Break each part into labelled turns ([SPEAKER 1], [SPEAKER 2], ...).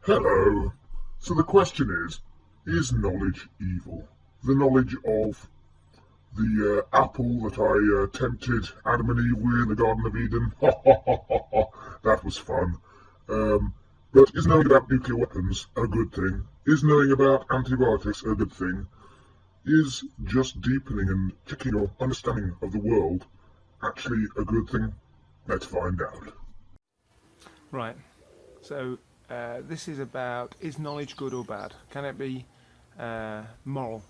[SPEAKER 1] Hello. So the question is knowledge evil? The knowledge of the apple that I tempted Adam and Eve with in the Garden of Eden? Ha ha ha ha ha. That was fun. But is knowing about nuclear weapons a good thing? Is knowing about antibiotics a good thing? Is just deepening and checking your understanding of the world actually a good thing? Let's find out.
[SPEAKER 2] Right. So this is about, is knowledge good or bad? Can it be moral?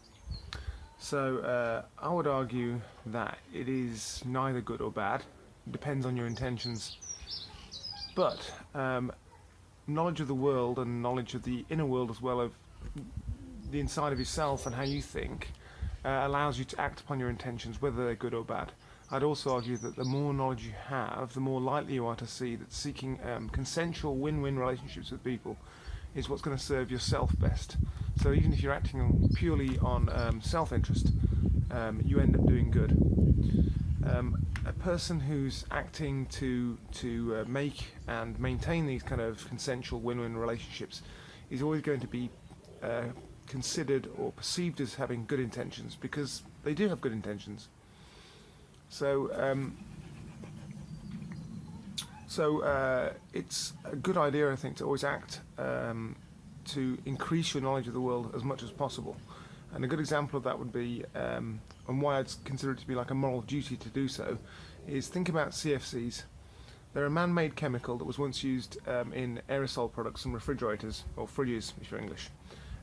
[SPEAKER 2] So I would argue that it is neither good or bad. It depends on your intentions. But knowledge of the world and knowledge of the inner world as well, of the inside of yourself and how you think, allows you to act upon your intentions, whether they're good or bad. I'd also argue that the more knowledge you have, the more likely you are to see that seeking consensual win-win relationships with people is what's going to serve yourself best. So even if you're acting purely on self-interest, you end up doing good. A person who's acting to make and maintain these kind of consensual win-win relationships is always going to be considered or perceived as having good intentions, because they do have good intentions. So it's a good idea, I think, to always act to increase your knowledge of the world as much as possible. And a good example of that would be, and why I'd consider it to be like a moral duty to do so, is think about CFCs. They're a man-made chemical that was once used in aerosol products and refrigerators, or fridges if you're English.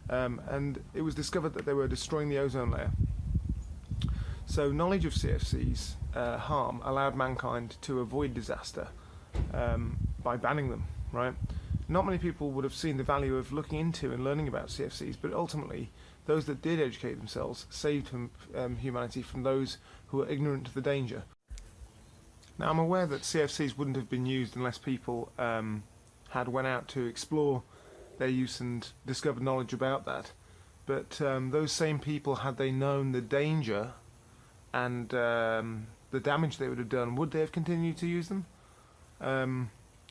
[SPEAKER 2] And it was discovered that they were destroying the ozone layer. So knowledge of CFCs harm allowed mankind to avoid disaster by banning them, right? Not many people would have seen the value of looking into and learning about CFCs, but ultimately those that did educate themselves saved humanity from those who were ignorant of the danger. Now I'm aware that CFCs wouldn't have been used unless people had went out to explore their use and discovered knowledge about that. But those same people, had they known the danger and the damage they would have done, would they have continued to use them?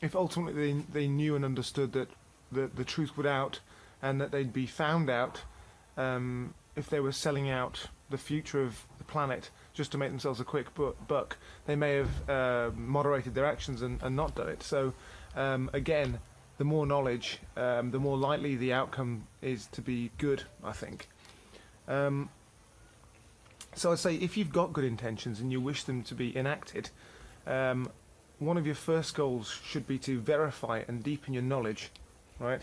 [SPEAKER 2] If ultimately they knew and understood that the truth would out and that they'd be found out if they were selling out the future of the planet just to make themselves a quick buck, they may have moderated their actions and not done it. So again, the more knowledge, the more likely the outcome is to be good, I think. So I'd say if you've got good intentions and you wish them to be enacted, one of your first goals should be to verify and deepen your knowledge, right?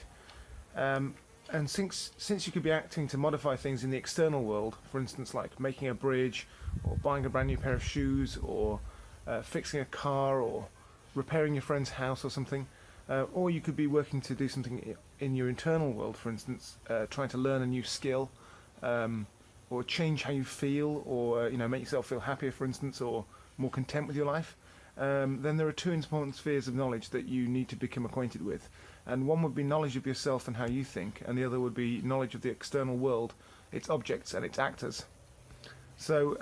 [SPEAKER 2] And since you could be acting to modify things in the external world, for instance, like making a bridge, or buying a brand new pair of shoes, or fixing a car, or repairing your friend's house or something, or you could be working to do something in your internal world, for instance, trying to learn a new skill, or change how you feel, or make yourself feel happier, for instance, or more content with your life. Then there are two important spheres of knowledge that you need to become acquainted with. And one would be knowledge of yourself and how you think, and the other would be knowledge of the external world, its objects and its actors. So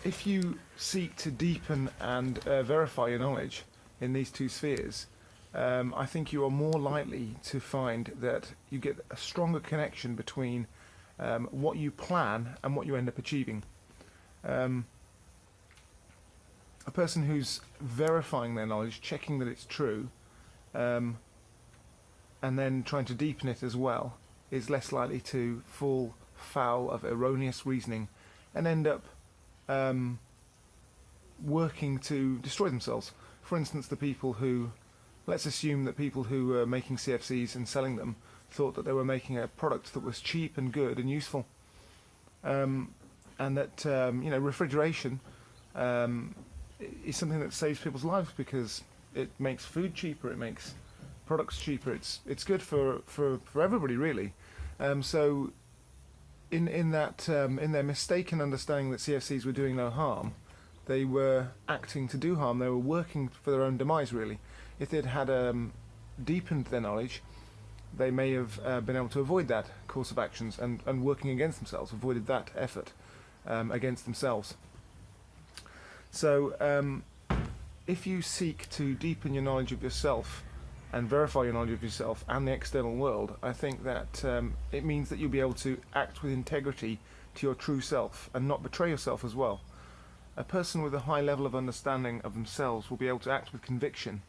[SPEAKER 2] if you seek to deepen and verify your knowledge in these two spheres, I think you are more likely to find that you get a stronger connection between what you plan and what you end up achieving. A person who's verifying their knowledge, checking that it's true, and then trying to deepen it as well, is less likely to fall foul of erroneous reasoning and end up working to destroy themselves. For instance, let's assume that people who were making CFCs and selling them thought that they were making a product that was cheap and good and useful, and that refrigeration is something that saves people's lives because it makes food cheaper, it makes products cheaper. It's good for everybody, really. So in their mistaken understanding that CFCs were doing no harm, they were acting to do harm. They were working for their own demise, really. If they'd had deepened their knowledge, they may have been able to avoid that course of actions and working against themselves, avoided that effort against themselves. So if you seek to deepen your knowledge of yourself, and verify your knowledge of yourself and the external world, I think that it means that you'll be able to act with integrity to your true self and not betray yourself as well. A person with a high level of understanding of themselves will be able to act with conviction.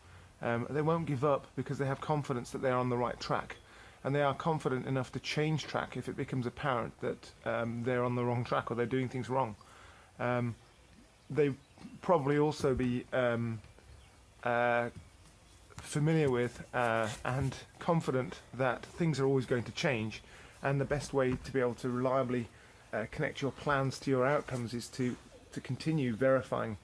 [SPEAKER 2] They won't give up because they have confidence that they're on the right track, and they are confident enough to change track if it becomes apparent that they're on the wrong track or they're doing things wrong. They probably also be familiar with and confident that things are always going to change, and the best way to be able to reliably connect your plans to your outcomes is to continue verifying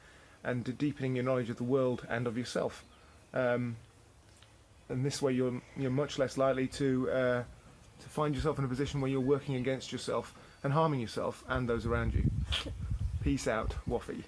[SPEAKER 2] and deepening your knowledge of the world and of yourself. And this way you're much less likely to find yourself in a position where you're working against yourself and harming yourself and those around you. Peace out, Wafi.